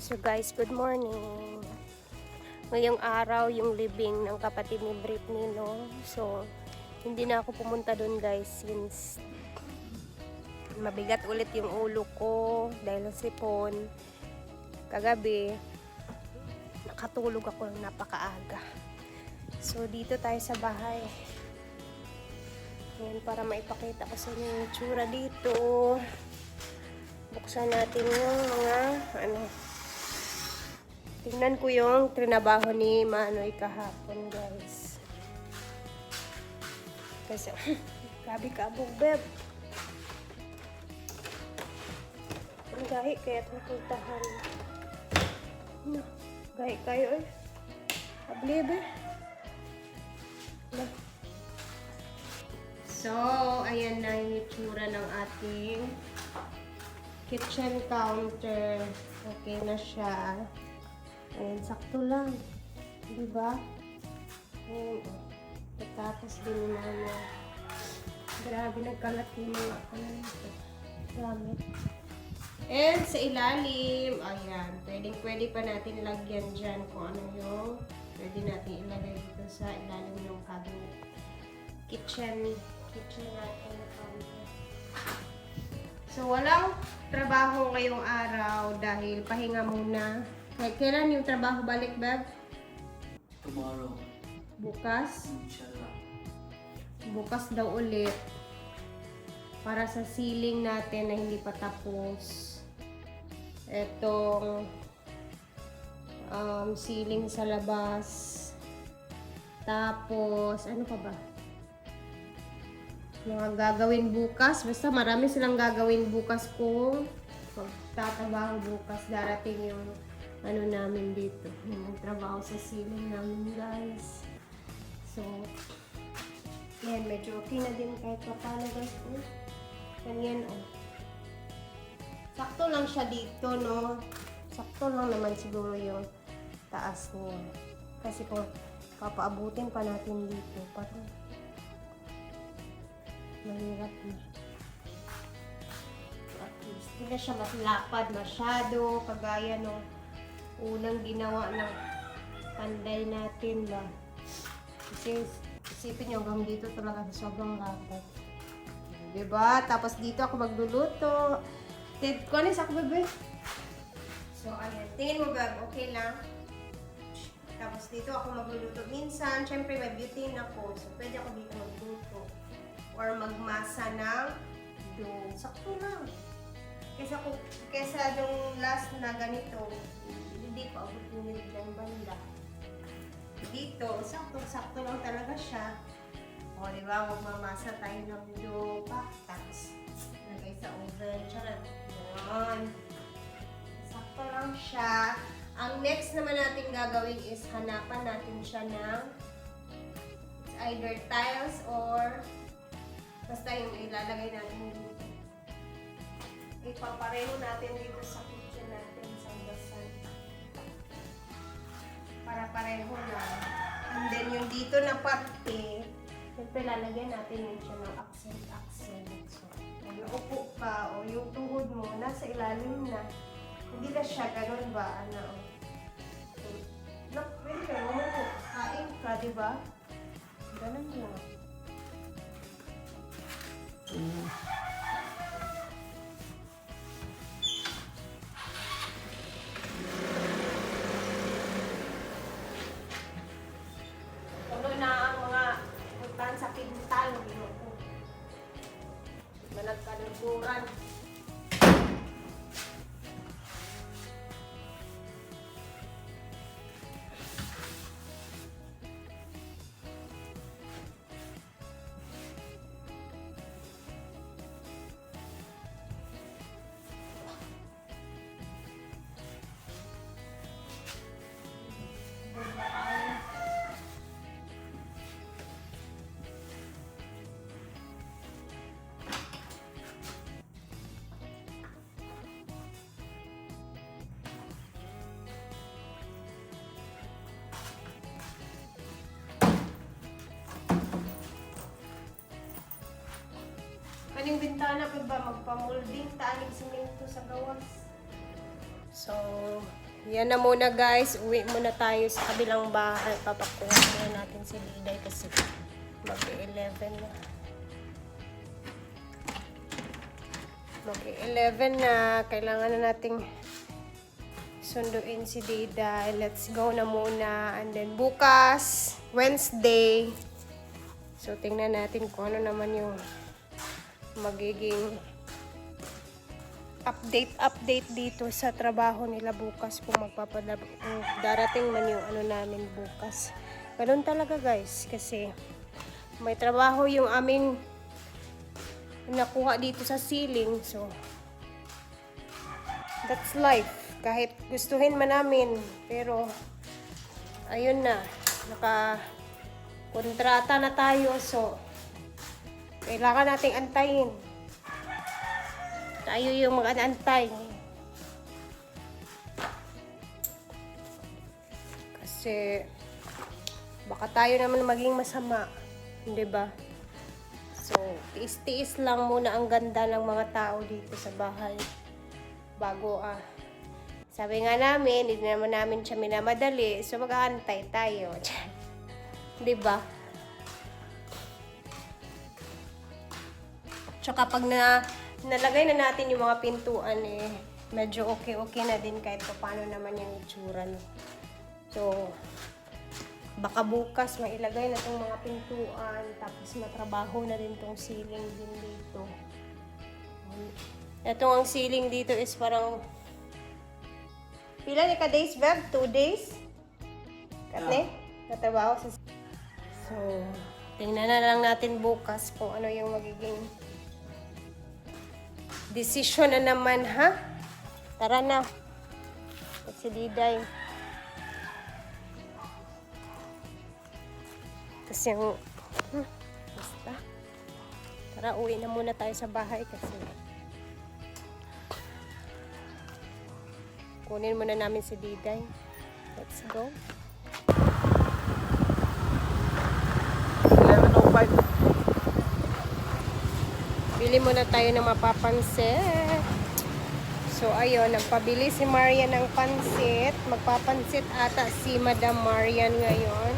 So guys, good morning. Ngayong araw yung libing ng kapatid ni Britney, no? So, hindi na ako pumunta doon guys since mabigat ulit yung ulo ko dahil sa sipon. Kagabi, nakatulog ako ng napakaaga. So, dito tayo sa bahay. Ngayon, para maipakita ko sa inyo yung itsura dito. Buksan natin yung mga, tingnan ko yung trinabaho ni Manoy kahapon, guys. Kasi, grabe ka, bug-beb. Ang gahi, kaya napuntahan. No, gahi kayo, eh. Ablib, eh. No. So, ayan na yung itsura ng ating kitchen counter. Okay na siya. Ayan, sakto lang. Diba? Ayan, tapos din naman. Grabe, nagkalat yung mga gamit. And sa ilalim, ayan, pwede pa natin lagyan dyan kung ano yung pwede natin ilagay dito sa ilalim ng cabinet. Kitchen natin na counter. So, walang trabaho ngayong araw dahil pahinga muna. Kailan yung trabaho balik, Beb? Tomorrow. Bukas? Inshallah. Bukas daw ulit. Para sa ceiling natin na hindi pa tapos. Etong ceiling sa labas. Tapos, ano pa ba? Mga gagawin bukas. Basta marami silang gagawin bukas kung magtatrabaho bukas. Darating yung ano namin dito. Yung trabaho sa ceiling namin, guys. So, yan. Medyo okay na din kahit pa paano, guys. Ganyan, oh. Sakto lang siya dito, no? Sakto lang naman siguro yung taas niya. Kasi kung papaabutin pa natin dito, parang mahirap na. At least, hindi na siya maslapad masyado, kagaya nung unang ginawa ng panday natin ba. Kasi isipin nyo, hanggang dito talaga sa sobrang lapad. Diba? Tapos dito ako magluluto. Kunis ako, bebe. So, ayan. Tingin mo, bebe, okay lang? Tapos dito ako magluluto. Minsan, syempre may butane ako. So, pwede ako dito magluto. Or magmasa ng dough. Sakto lang. Kesa yung last na ganito, hindi pa abot yung niliglang banda. Dito, sakto lang talaga siya. O, diba? Magmamasa tayo ng dough pa. Tapos, lagay sa oven. Charot. Yan. Sakto lang siya. Ang next naman natin gagawin is hanapan natin siya ng either tiles or basta yung ilalagay natin dito. Ipapareho natin dito sa kitchen natin sa basan. Para pareho na. And then yung dito na parte, siyempre lalagyan natin yun siya ng accent. So, kung naupo ka o yung tuhod mo nasa ilalim na, hindi na siya ganun ba? Pwede ka umupo. Kain ka, diba? Ganun lang. Tuloy na ang mga puntahan sa pintal. Managkaluguran. Kaning bintana pa ba magpa-molding taaning simento sa gawas. So, Yan na muna guys. Uwi muna tayo sa kabilang bahay. Papakuha muna natin si Diday kasi mag-11 na. Mag-11 na. Kailangan na nating sunduin si Diday. Let's go na muna. And then bukas, Wednesday. So tingnan natin kung ano naman yung magiging update dito sa trabaho nila bukas kung darating man yung ano namin bukas. Ganun talaga guys kasi may trabaho yung aming nakuha dito sa ceiling. So that's life. Kahit gustuhin man namin pero ayun na, naka-kontrata na tayo so kailangan nating antayin. Tayo yung mag-antay. Kasi baka tayo naman maging masama, 'di ba? So, tiis-tiis lang muna ang ganda ng mga tao dito sa bahay. Bago sabi nga namin, hindi naman namin siya minamadali, so mag-aantay tayo. 'Di ba? Tsaka pag nalagay na natin yung mga pintuan medyo okay na din kahit paano naman yung itsura no. So baka bukas mailagay na tong mga pintuan tapos matrabaho na din tong ceiling din dito. Etong ang ceiling dito is parang pila ni ka days beb? 2 days? Katne? Natrabaho sa so tingnan na lang natin bukas kung ano yung magiging decision na naman, ha? Tara na. Si Diday. Kasi yung... basta. Tara, uwi na muna tayo sa bahay kasi... kunin muna namin si Diday. Let's go. 11:05. Bili muna tayo ng mapapansit. So, ayun, nagpabili si Marian ng pansit. Magpapansit ata si Madam Marian ngayon.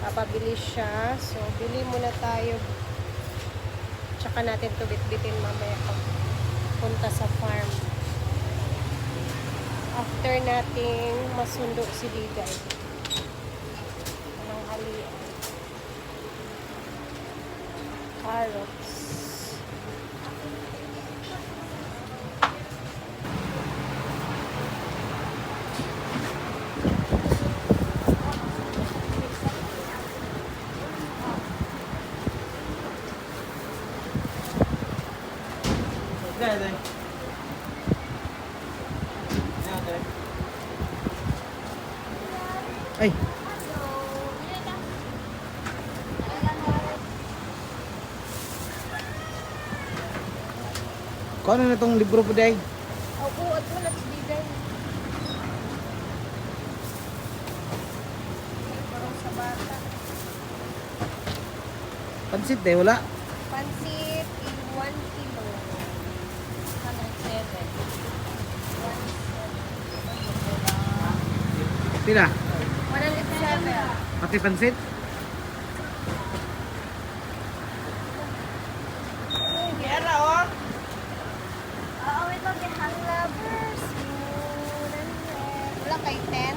Papabili siya. So, bili muna tayo. Tsaka natin ito bitbitin mamaya pag punta sa farm. After nating masundo si Diday. Anong halian? Carrots. Ay. Kung ano na itong libro po day? Opo, at mo na si Diday. Parang sa bata. Pansit day, wala? Pansit in 1 kilo. 107. Pila? 107. Pati pansit? Gera, oh. Oo, ito, hang lovers. Wala kay 10.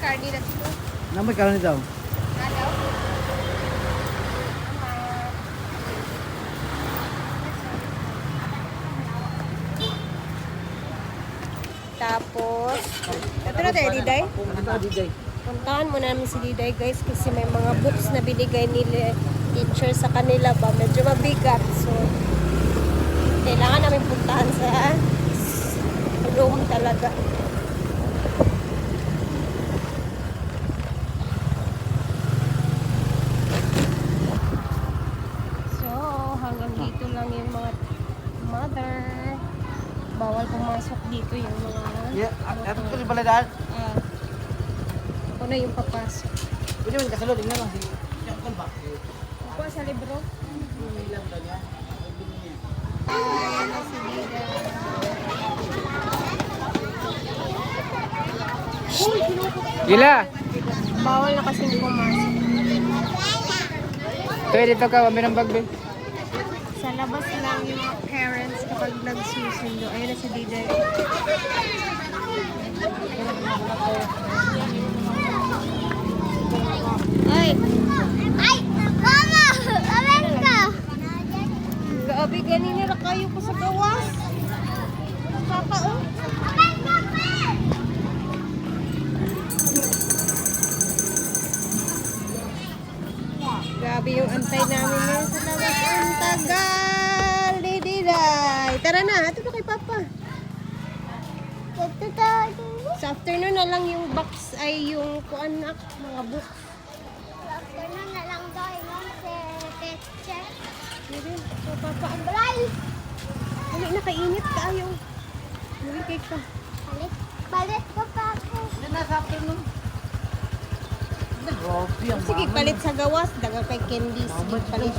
Cardi na dito. Namay karon nito. Hello? Tapos, ito na tayo, Diday. Ano Diday? Puntahan mo namin si Diday, guys, kasi may mga books na binigay nila teacher sa kanila ba. Medyo mabigat. So, kailangan namin puntahan sa room talaga. center. Bawal pumasok dito yung mga... Yeah, ato ko ni baladaan. Ako na yung papasok. Pwede man kasulod na lang si. Yung kon ba? Ako sa libro. Ilang daw niya. Si Dida. Gila. Bawal na kasi pumasok. Tuloy dito ka, wala ng bag be. Sa labas lang yung mga parents kapag nagsusundo. Ayun na si Dida. Ay! Ay! Mama! Amen ka! Gabi ganina na kayo po sa gawas. Papa, oh. Amen ka, Ben! Grabe yung antay namin ngayon sa labas. Ang tagal! Dididay! Tara na, ato na kay Papa. Ito tayo. Sa afternoon na lang yung box ay yung kuan na mga book. Afternoon na lang tayo ng teacher. Hindi, so Papa, ang Bray! hali na kainit tayo. Hali kay ka. Balik ko pa ako. Hindi na sa afternoon. Grabe ang Sige, palit sa gawas. Daga kay candy. Sige, palit.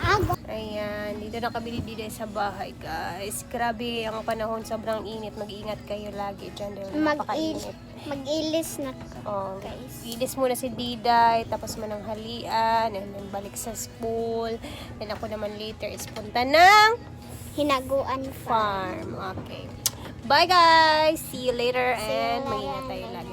Aga. Ayan, dito na kami dito sa bahay, guys. Grabe ang panahon, sobrang init. Mag-iingat kayo lagi dyan. Dahil napakainit. Mag-ilis na. Oh, ilis muna si Diday, tapos mananghalian, and then balik sa school. Then ako naman later is punta ng Hinaguan farm. Okay. Bye guys! See you later and mag-ingat tayo lagi.